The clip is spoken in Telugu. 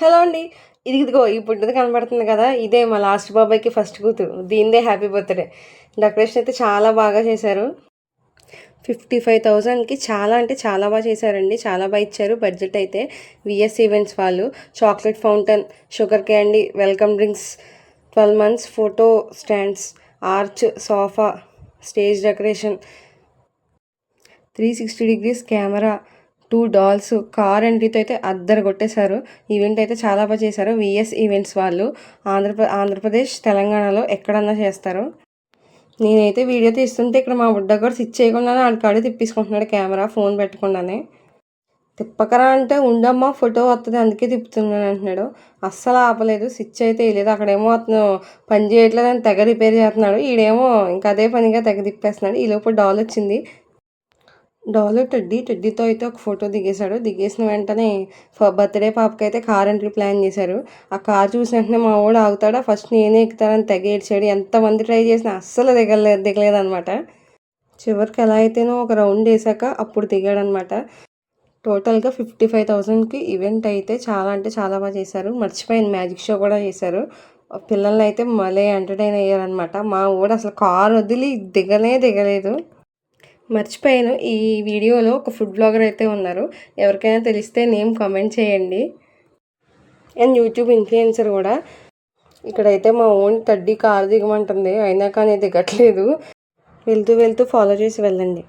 హలో అండి. ఇదిగో ఈ బుడ్డది కనబడుతుంది కదా! ఇదే మా లాస్ట్ బాబాయ్‌కి ఫస్ట్ కూతురు. దీనిదే హ్యాపీ బర్త్‌డే. డెకరేషన్ అయితే చాలా బాగా చేశారు. 55,000కి చాలా అంటే చాలా బాగా చేశారండి. చాలా బాగా ఇచ్చారు బడ్జెట్ అయితే. విఎస్ ఈవెంట్స్ వాళ్ళు chocolate fountain, sugar candy, welcome drinks, 12 months photo stands, arch, sofa, stage decoration, 360 degrees camera, 2 dolls, car ఎంట్రీతో అయితే అద్దరు కొట్టేశారు. ఈవెంట్ అయితే చాలా బాగా చేశారు. విఎస్ ఈవెంట్స్ వాళ్ళు ఆంధ్రప్రదేశ్, తెలంగాణలో ఎక్కడన్నా చేస్తారు. నేనైతే వీడియో తీస్తుంటే ఇక్కడ మా బుడ్డ కూడా స్విచ్ చేయకుండానే ఆడికాడే తిప్పేసుకుంటున్నాడు కెమెరా ఫోన్ పెట్టకుండానే. తిప్పకరా అంటే ఉండమ్మా ఫోటో వస్తుంది అందుకే తిప్పుతున్నాను అంటున్నాడు. అస్సలు ఆపలేదు, స్విచ్ అయితే వేయలేదు. అక్కడేమో అతను పని చేయట్లేదు అని తెగ రిపేర్ చేస్తున్నాడు. ఈడేమో ఇంకా అదే పనిగా తెగ తిప్పేస్తున్నాడు. ఈలోపు డాల్ వచ్చింది. డాలు టెడ్డీతో అయితే ఒక ఫోటో దిగేశాడు. దిగేసిన వెంటనే బర్త్డే పాపకైతే కార్ ఎంట్రీ ప్లాన్ చేశారు. ఆ కార్ చూసిన వెంటనే మా వాడు ఆగుతాడా, ఫస్ట్ నేనే ఎక్కుతానని తెగ ఏడ్చాడు. ఎంతమంది ట్రై చేసినా అస్సలు దిగలేదనమాట. చివరికి ఎలా అయితేనో ఒక రౌండ్ వేసాక అప్పుడు దిగాడనమాట. టోటల్గా 55,000కి ఈవెంట్ అయితే చాలా అంటే చాలా బాగా చేశారు. మర్చిపోయిన మ్యాజిక్ షో కూడా చేశారు. పిల్లల్ని అయితే మళ్ళీ ఎంటర్టైన్ అయ్యారనమాట. మా వాడు అసలు కారు వదిలి దిగలేదు. మర్చిపోయాను, ఈ వీడియోలో ఒక ఫుడ్ బ్లాగర్ అయితే ఉన్నారు. ఎవరికైనా తెలిస్తే నేమ్ కామెంట్ చేయండి. అండ్ యూట్యూబ్ ఇన్ఫ్లుయెన్సర్ కూడా. ఇక్కడైతే మా ఓన్ కారు దిగమంటుంది, అయినా కానీ దిగట్లేదు. వెళ్తూ ఫాలో చేసి వెళ్ళండి.